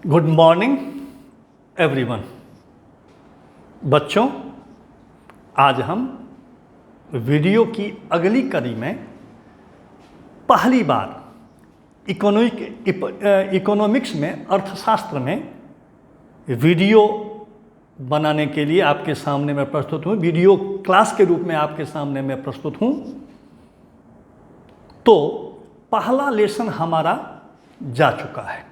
Good morning everyone. बच्चों, आज हम वीडियो की अगली कड़ी में पहली बार इकोनॉमिक्स में, अर्थशास्त्र में वीडियो बनाने के लिए आपके सामने मैं प्रस्तुत हूँ। वीडियो क्लास के रूप में आपके सामने मैं प्रस्तुत हूँ। तो पहला लेसन हमारा जा चुका है।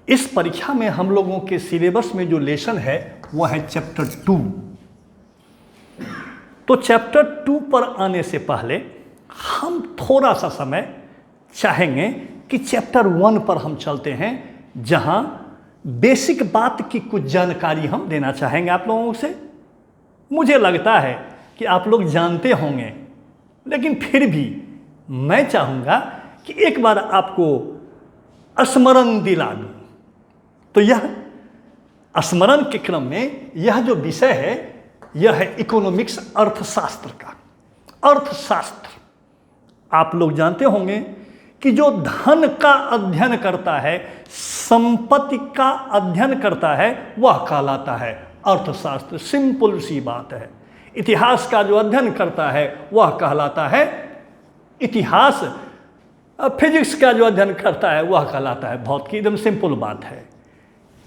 इस परीक्षा में हम लोगों के सिलेबस में जो लेसन है वह है चैप्टर 2। तो चैप्टर 2 पर आने से पहले हम थोड़ा सा समय चाहेंगे कि चैप्टर 1 पर हम चलते हैं, जहां बेसिक बात की कुछ जानकारी हम देना चाहेंगे आप लोगों से। मुझे लगता है कि आप लोग जानते होंगे, लेकिन फिर भी मैं चाहूँगा कि एक बार आपको स्मरण दिला दूँ। तो यह स्मरण के क्रम में यह जो विषय है यह है इकोनॉमिक्स, अर्थशास्त्र का। अर्थशास्त्र आप लोग जानते होंगे कि जो धन का अध्ययन करता है, संपत्ति का अध्ययन करता है, वह कहलाता है अर्थशास्त्र। सिंपल सी बात है। इतिहास का जो अध्ययन करता है वह कहलाता है इतिहास। फिजिक्स का जो अध्ययन करता है वह कहलाता है भौतिकी। एकदम सिंपल बात है।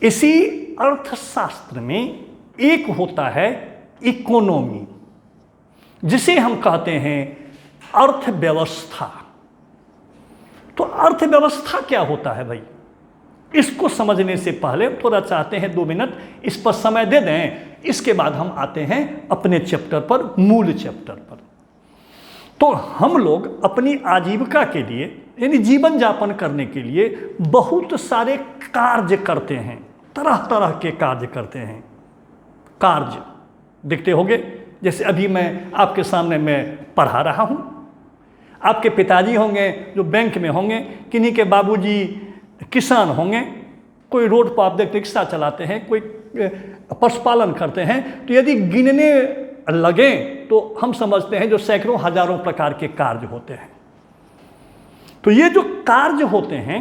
इसी अर्थशास्त्र में एक होता है इकोनॉमी, जिसे हम कहते हैं अर्थव्यवस्था। तो अर्थव्यवस्था क्या होता है भाई, इसको समझने से पहले थोड़ा चाहते हैं 2 मिनट इस पर समय दे दें। इसके बाद हम आते हैं अपने चैप्टर पर, मूल चैप्टर पर। तो हम लोग अपनी आजीविका के लिए, यानी जीवन यापन करने के लिए बहुत सारे कार्य करते हैं, तरह तरह के कार्य करते हैं। कार्य देखते होंगे, जैसे अभी मैं आपके सामने मैं पढ़ा रहा हूँ। आपके पिताजी होंगे जो बैंक में होंगे, किन्हीं के बाबूजी किसान होंगे, कोई रोड पर आप देखते रिक्शा चलाते हैं, कोई पशुपालन करते हैं। तो यदि गिनने लगें तो हम समझते हैं जो सैकड़ों हजारों प्रकार के कार्य होते हैं। तो ये जो कार्य होते हैं,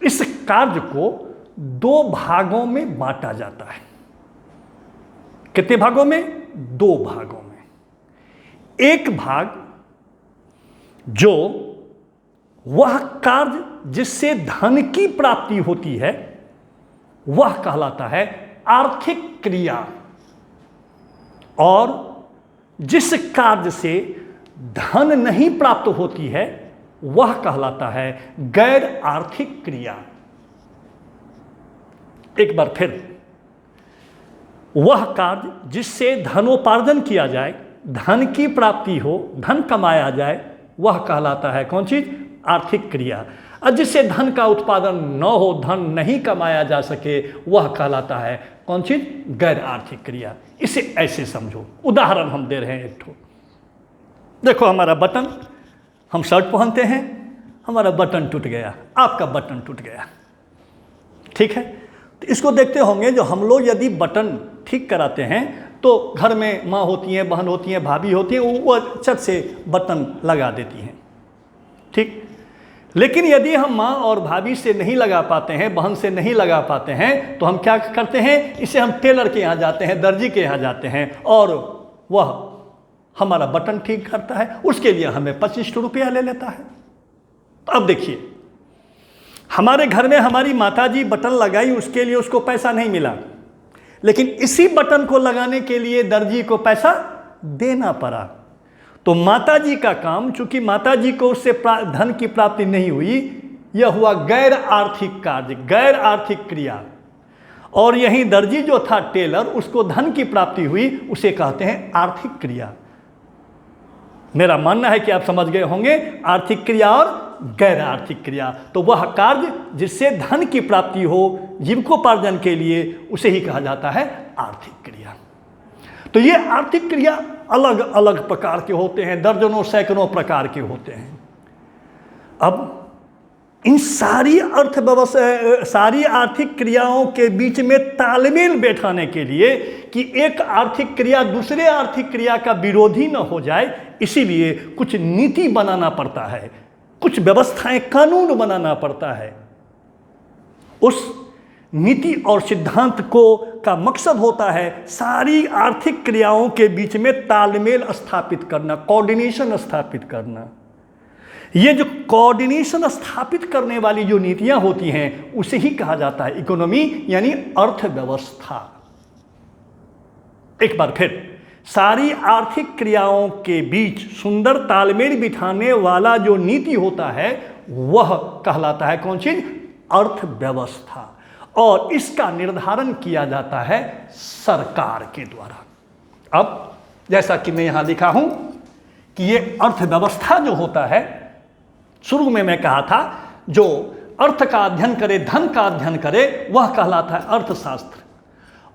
इस कार्य को 2 भागों में बांटा जाता है। कितने भागों में? 2 भागों में। एक भाग जो वह कार्य जिससे धन की प्राप्ति होती है वह कहलाता है आर्थिक क्रिया, और जिस कार्य से धन नहीं प्राप्त होती है वह कहलाता है गैर आर्थिक क्रिया। एक बार फिर, वह कार्य जिससे धनोपार्जन किया जाए, धन की प्राप्ति हो, धन कमाया जाए, वह कहलाता है कौन चीज? आर्थिक क्रिया। और जिससे धन का उत्पादन न हो, धन नहीं कमाया जा सके, वह कहलाता है कौन चीज? गैर आर्थिक क्रिया। इसे ऐसे समझो। उदाहरण हम दे रहे हैं एक ठो। देखो, हमारा बटन, हम शर्ट पहनते हैं, हमारा बटन टूट गया, आपका बटन टूट गया, ठीक है। तो इसको देखते होंगे, जो हम लोग यदि बटन ठीक कराते हैं तो घर में माँ होती हैं, बहन होती हैं, भाभी होती हैं, वो चट से बटन लगा देती हैं, ठीक। लेकिन यदि हम माँ और भाभी से नहीं लगा पाते हैं, बहन से नहीं लगा पाते हैं, तो हम क्या करते हैं? इसे हम टेलर के यहाँ जाते हैं, दर्जी के यहाँ जाते हैं, और वह हमारा बटन ठीक करता है। उसके लिए हमें 25 रुपया ले लेता है। तो अब देखिए, हमारे घर में हमारी माताजी बटन लगाई, उसके लिए उसको पैसा नहीं मिला, लेकिन इसी बटन को लगाने के लिए दर्जी को पैसा देना पड़ा। तो माताजी का काम, चूंकि माताजी को उससे धन की प्राप्ति नहीं हुई, यह हुआ गैर आर्थिक कार्य, गैर आर्थिक क्रिया। और यही दर्जी जो था टेलर, उसको धन की प्राप्ति हुई, उसे कहते हैं आर्थिक क्रिया। मेरा मानना है कि आप समझ गए होंगे आर्थिक क्रिया और गैर आर्थिक क्रिया। तो वह कार्य जिससे धन की प्राप्ति हो जीविकोपार्जन के लिए, उसे ही कहा जाता है आर्थिक क्रिया। तो ये आर्थिक क्रिया अलग अलग प्रकार के होते हैं, दर्जनों सैकड़ों प्रकार के होते हैं। अब इन सारी अर्थव्यवस्था, सारी आर्थिक क्रियाओं के बीच में तालमेल बैठाने के लिए, कि एक आर्थिक क्रिया दूसरे आर्थिक क्रिया का विरोधी न हो जाए, इसीलिए कुछ नीति बनाना पड़ता है, कुछ व्यवस्थाएं, कानून बनाना पड़ता है। उस नीति और सिद्धांत को का मकसद होता है सारी आर्थिक क्रियाओं के बीच में तालमेल स्थापित करना, कोऑर्डिनेशन स्थापित करना। ये जो कोऑर्डिनेशन स्थापित करने वाली जो नीतियां होती हैं उसे ही कहा जाता है इकोनॉमी, यानी अर्थव्यवस्था। एक बार फिर, सारी आर्थिक क्रियाओं के बीच सुंदर तालमेल बिठाने वाला जो नीति होता है वह कहलाता है कौन चीज? अर्थव्यवस्था। और इसका निर्धारण किया जाता है सरकार के द्वारा। अब जैसा कि मैं यहां लिखा हूं कि ये अर्थव्यवस्था जो होता है, शुरू में मैं कहा था जो अर्थ का अध्ययन करे, धन का अध्ययन करे, वह कहलाता है अर्थशास्त्र।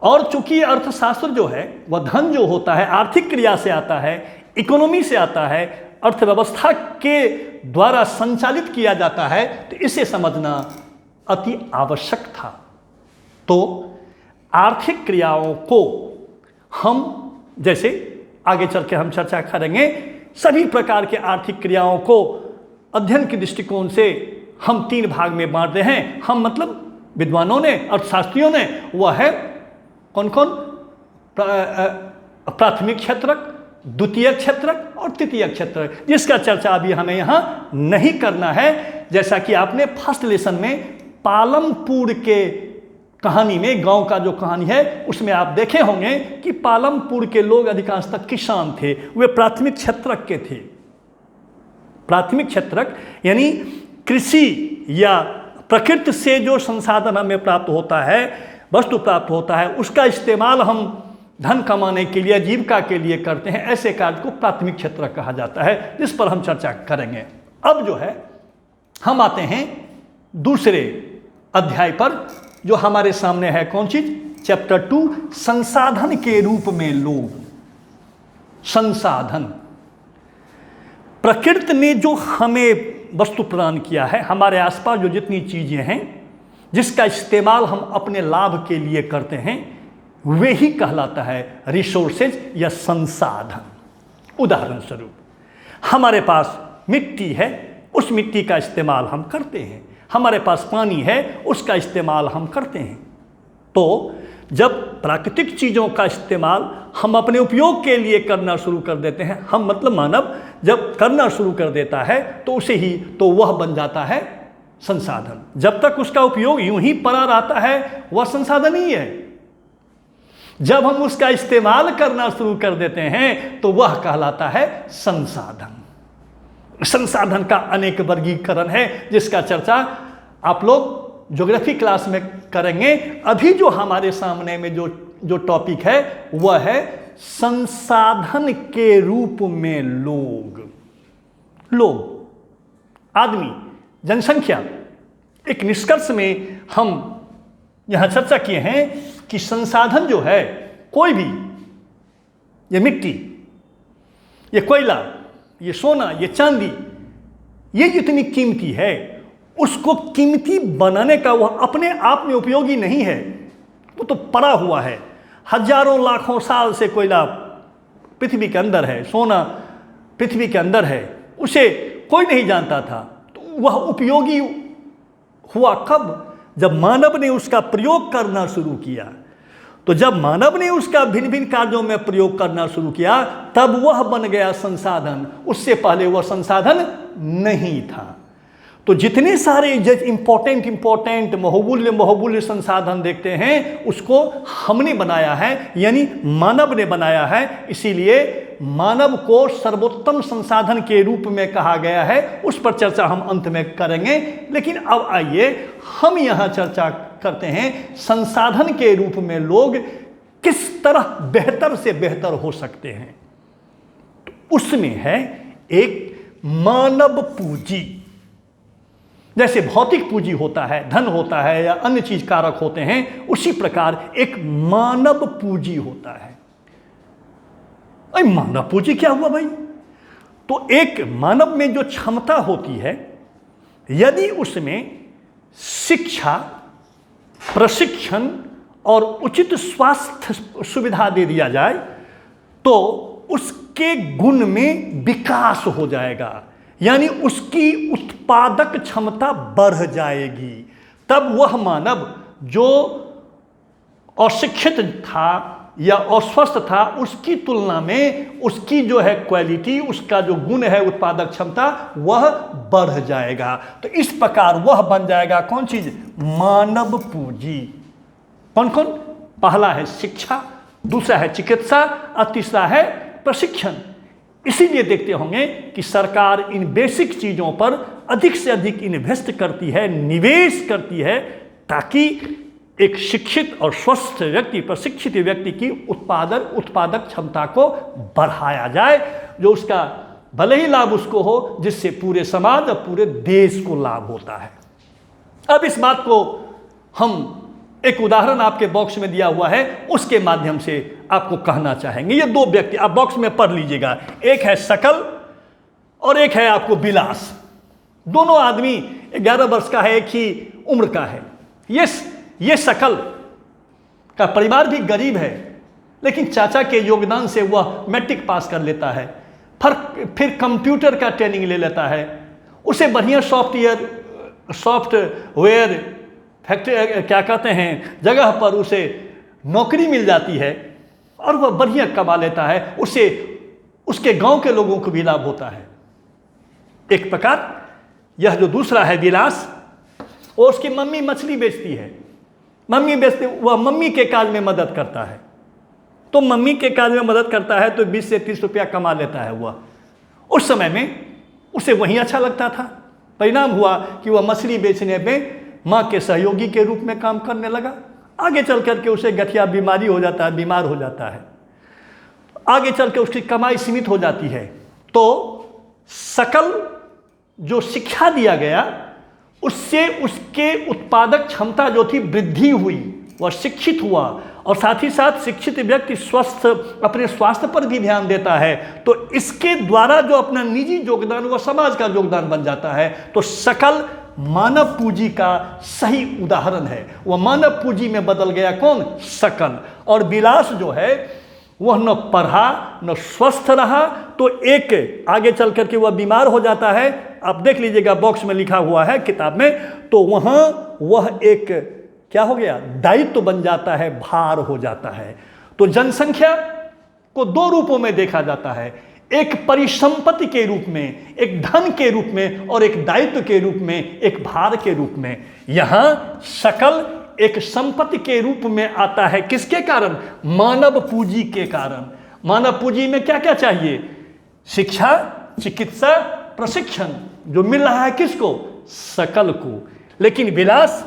और चूंकि अर्थशास्त्र जो है वह धन जो होता है आर्थिक क्रिया से आता है, इकोनॉमी से आता है, अर्थव्यवस्था के द्वारा संचालित किया जाता है, तो इसे समझना अति आवश्यक था। तो आर्थिक क्रियाओं को हम, जैसे आगे चल के हम चर्चा करेंगे, सभी प्रकार के आर्थिक क्रियाओं को अध्ययन के दृष्टिकोण से हम 3 भाग में बांटते हैं। हम मतलब विद्वानों ने, अर्थशास्त्रियों ने, वह है कौन कौन? प्राथमिक क्षेत्रक, द्वितीयक क्षेत्रक और तृतीयक क्षेत्रक, जिसका चर्चा अभी हमें यहाँ नहीं करना है। जैसा कि आपने फर्स्ट लेसन में पालमपुर के कहानी में, गांव का जो कहानी है उसमें आप देखे होंगे कि पालमपुर के लोग अधिकांशतः किसान थे, वे प्राथमिक क्षेत्रक के थे। प्राथमिक क्षेत्रक यानी कृषि या प्रकृति से जो संसाधन हमें प्राप्त होता है, वस्तु प्राप्त होता है, उसका इस्तेमाल हम धन कमाने के लिए, आजीविका के लिए करते हैं। ऐसे कार्य को प्राथमिक क्षेत्रक कहा जाता है, जिस पर हम चर्चा करेंगे। अब जो है हम आते हैं दूसरे अध्याय पर, जो हमारे सामने है कौन चीज? चैप्टर 2, संसाधन के रूप में लोग। संसाधन, प्रकृति ने जो हमें वस्तु प्रदान किया है, हमारे आसपास जो जितनी चीजें हैं जिसका इस्तेमाल हम अपने लाभ के लिए करते हैं, वे ही कहलाता है रिसोर्सेज या संसाधन। उदाहरण स्वरूप हमारे पास मिट्टी है, उस मिट्टी का इस्तेमाल हम करते हैं। हमारे पास पानी है, उसका इस्तेमाल हम करते हैं। तो जब प्राकृतिक चीज़ों का इस्तेमाल हम अपने उपयोग के लिए करना शुरू कर देते हैं, हम मतलब मानव जब करना शुरू कर देता है तो उसे ही, तो वह बन जाता है संसाधन। जब तक उसका उपयोग यूं ही पड़ा रहता है वह संसाधन ही है। जब हम उसका इस्तेमाल करना शुरू कर देते हैं तो वह कहलाता है संसाधन। संसाधन का अनेक वर्गीकरण है, जिसका चर्चा आप लोग ज्योग्राफी क्लास में करेंगे। अभी जो हमारे सामने में जो टॉपिक है वह है संसाधन के रूप में लोग। आदमी, जनसंख्या। एक निष्कर्ष में हम यहां चर्चा किए हैं कि संसाधन जो है, कोई भी, ये मिट्टी, ये कोयला, ये सोना, ये चांदी, ये जितनी कीमती है, उसको कीमती बनाने का वह अपने आप में उपयोगी नहीं है। वो तो पड़ा हुआ है, हजारों लाखों साल से कोयला पृथ्वी के अंदर है, सोना पृथ्वी के अंदर है, उसे कोई नहीं जानता था। तो वह उपयोगी हुआ कब? जब मानव ने उसका प्रयोग करना शुरू किया। तो जब मानव ने उसका भिन्न भिन्न कार्यों में प्रयोग करना शुरू किया, तब वह बन गया संसाधन। उससे पहले वह संसाधन नहीं था। तो जितने सारे इंपॉर्टेंट बहुमूल्य संसाधन देखते हैं, उसको हमने बनाया है, यानी मानव ने बनाया है। इसीलिए मानव को सर्वोत्तम संसाधन के रूप में कहा गया है। उस पर चर्चा हम अंत में करेंगे। लेकिन अब आइए हम यहाँ चर्चा करते हैं संसाधन के रूप में लोग किस तरह बेहतर से बेहतर हो सकते हैं। तो उसमें है एक मानव पूंजी। जैसे भौतिक पूंजी होता है, धन होता है या अन्य चीज कारक होते हैं, उसी प्रकार एक मानव पूंजी होता है। मानव पूंजी क्या हुआ भाई? तो एक मानव में जो क्षमता होती है, यदि उसमें शिक्षा, प्रशिक्षण और उचित स्वास्थ्य सुविधा दे दिया जाए, तो उसके गुण में विकास हो जाएगा, यानी उसकी उत्पादक क्षमता बढ़ जाएगी। तब वह मानव जो अशिक्षित था या अस्वस्थ था, उसकी तुलना में उसकी जो है क्वालिटी, उसका जो गुण है, उत्पादक क्षमता, वह बढ़ जाएगा। तो इस प्रकार वह बन जाएगा कौन चीज? मानव पूंजी। कौन कौन? पहला है शिक्षा, दूसरा है चिकित्सा और तीसरा है प्रशिक्षण। इसीलिए देखते होंगे कि सरकार इन बेसिक चीजों पर अधिक से अधिक इन्वेस्ट करती है, निवेश करती है, ताकि एक शिक्षित और स्वस्थ व्यक्ति, प्रशिक्षित व्यक्ति की उत्पादक क्षमता को बढ़ाया जाए, जो उसका भले ही लाभ उसको हो, जिससे पूरे समाज और पूरे देश को लाभ होता है। अब इस बात को हम एक उदाहरण आपके बॉक्स में दिया हुआ है, उसके माध्यम से आपको कहना चाहेंगे। ये दो व्यक्ति आप बॉक्स में पढ़ लीजिएगा, एक है शकल और एक है आपको विलास। दोनों आदमी 11 वर्ष का है, एक ही उम्र का है। ये शकल का परिवार भी गरीब है, लेकिन चाचा के योगदान से वह मैट्रिक पास कर लेता है, फिर कंप्यूटर का ट्रेनिंग ले लेता है, उसे बढ़िया सॉफ्टवेयर फैक्ट्री क्या कहते हैं जगह पर उसे नौकरी मिल जाती है और वह बढ़िया कमा लेता है, उससे उसके गांव के लोगों को भी लाभ होता है। एक प्रकार यह जो दूसरा है विलास, और उसकी मम्मी मछली बेचती है, वह मम्मी के काज में मदद करता है, तो मम्मी के काज में मदद करता है तो 20 से 30 रुपया कमा लेता है वह। उस समय में उसे वही अच्छा लगता था। परिणाम हुआ कि वह मछली बेचने में माँ के सहयोगी के रूप में काम करने लगा। आगे चल करके उसे गठिया बीमारी हो जाता है, बीमार हो जाता है, आगे चल के उसकी कमाई सीमित हो जाती है। तो सकल जो शिक्षा दिया गया, उससे उसके उत्पादक क्षमता जो थी वृद्धि हुई, वह शिक्षित हुआ, और साथ ही साथ शिक्षित व्यक्ति अपने स्वास्थ्य पर भी ध्यान देता है, तो इसके द्वारा जो अपना निजी योगदान वह समाज का योगदान बन जाता है। तो सकल मानव पूंजी का सही उदाहरण है। वह मानव पूंजी में बदल गया कौन? सकल। और विलास जो है वह न पढ़ा न स्वस्थ रहा, तो एक आगे चल करके वह बीमार हो जाता है। आप देख लीजिएगा बॉक्स में लिखा हुआ है किताब में, तो वहाँ वह एक क्या हो गया? दायित्व बन जाता है, भार हो जाता है। तो जनसंख्या को दो रूपों में देखा जाता है, एक परिसंपत्ति के रूप में, एक धन के रूप में, और एक दायित्व के रूप में, एक भार के रूप में। यहाँ सकल एक संपत्ति के रूप में आता है, किसके कारण? मानव पूंजी के कारण। मानव पूंजी में क्या क्या चाहिए? शिक्षा, चिकित्सा, प्रशिक्षण, जो मिल रहा है किसको? सकल को। लेकिन विलास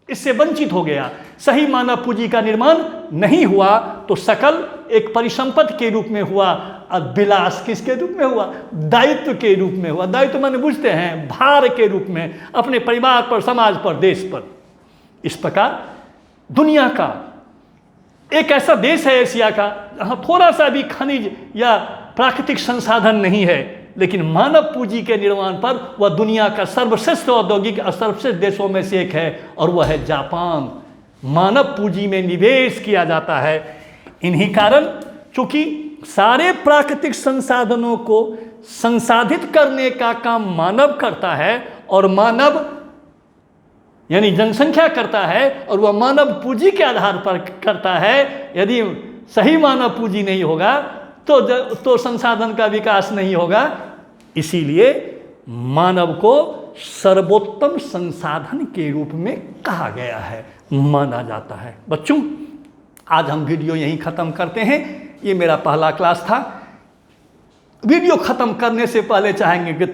इससे वंचित हो गया, सही मानव पूंजी का निर्माण नहीं हुआ, तो सकल एक परिसंपत्ति के रूप में हुआ और विलास किसके रूप में हुआ? दायित्व के रूप में हुआ। दायित्व माने बुझते हैं, भार के रूप में, अपने परिवार पर, समाज पर, देश पर। इस प्रकार दुनिया का एक ऐसा देश है एशिया का जहाँ थोड़ा सा भी खनिज या प्राकृतिक संसाधन नहीं है, लेकिन मानव पूंजी के निर्माण पर वह दुनिया का सर्वश्रेष्ठ औद्योगिक और सर्वश्रेष्ठ देशों में से एक है, और वह है जापान। मानव पूंजी में निवेश किया जाता है। इन्हीं कारण चूंकि सारे प्राकृतिक संसाधनों को संसाधित करने का काम मानव करता है, और मानव यानी जनसंख्या करता है, और वह मानव पूंजी के आधार पर करता है। यदि सही मानव पूंजी नहीं होगा तो संसाधन का विकास नहीं होगा। इसीलिए मानव को सर्वोत्तम संसाधन के रूप में कहा गया है, माना जाता है। बच्चों, आज हम वीडियो यहीं ख़त्म करते हैं। ये मेरा पहला क्लास था। वीडियो ख़त्म करने से पहले चाहेंगे कि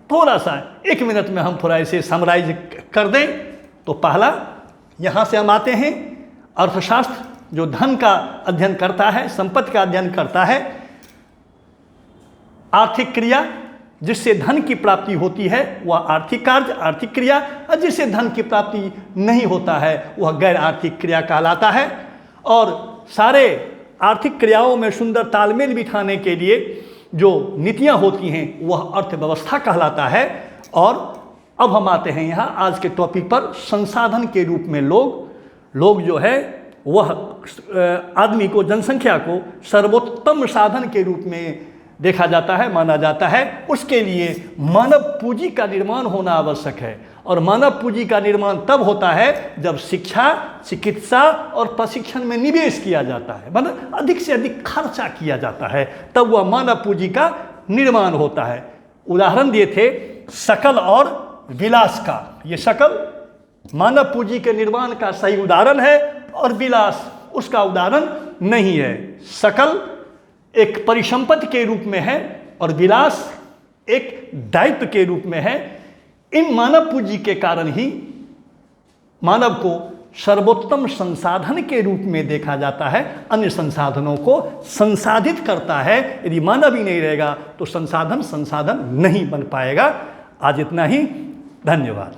थोड़ा सा 1 मिनट में हम थोड़ा इसे समराइज कर दें। तो पहला, यहाँ से हम आते हैं, अर्थशास्त्र जो धन का अध्ययन करता है, संपत्ति का अध्ययन करता है, आर्थिक क्रिया जिससे धन की प्राप्ति होती है वह आर्थिक कार्य, आर्थिक क्रिया, और जिससे धन की प्राप्ति नहीं होता है वह गैर आर्थिक क्रिया कहलाता है। और सारे आर्थिक क्रियाओं में सुंदर तालमेल बिठाने के लिए जो नीतियाँ होती हैं वह अर्थव्यवस्था कहलाता है। और अब हम आते हैं यहाँ आज के टॉपिक पर, संसाधन के रूप में लोग जो है वह आदमी को, जनसंख्या को सर्वोत्तम साधन के रूप में देखा जाता है, माना जाता है। उसके लिए मानव पूंजी का निर्माण होना आवश्यक है। और मानव पूंजी का निर्माण तब होता है जब शिक्षा, चिकित्सा और प्रशिक्षण में निवेश किया जाता है, मतलब अधिक से अधिक खर्चा किया जाता है, तब वह मानव पूंजी का निर्माण होता है। उदाहरण दिए थे शकल और विलास का। ये शकल मानव पूंजी के निर्माण का सही उदाहरण है और विलास उसका उदाहरण नहीं है। शकल एक परिसंपत्ति के रूप में है और विलास एक दायित्व के रूप में है। इन मानव पूंजी के कारण ही मानव को सर्वोत्तम संसाधन के रूप में देखा जाता है, अन्य संसाधनों को संसाधित करता है। यदि मानव ही नहीं रहेगा तो संसाधन नहीं बन पाएगा। आज इतना ही, धन्यवाद।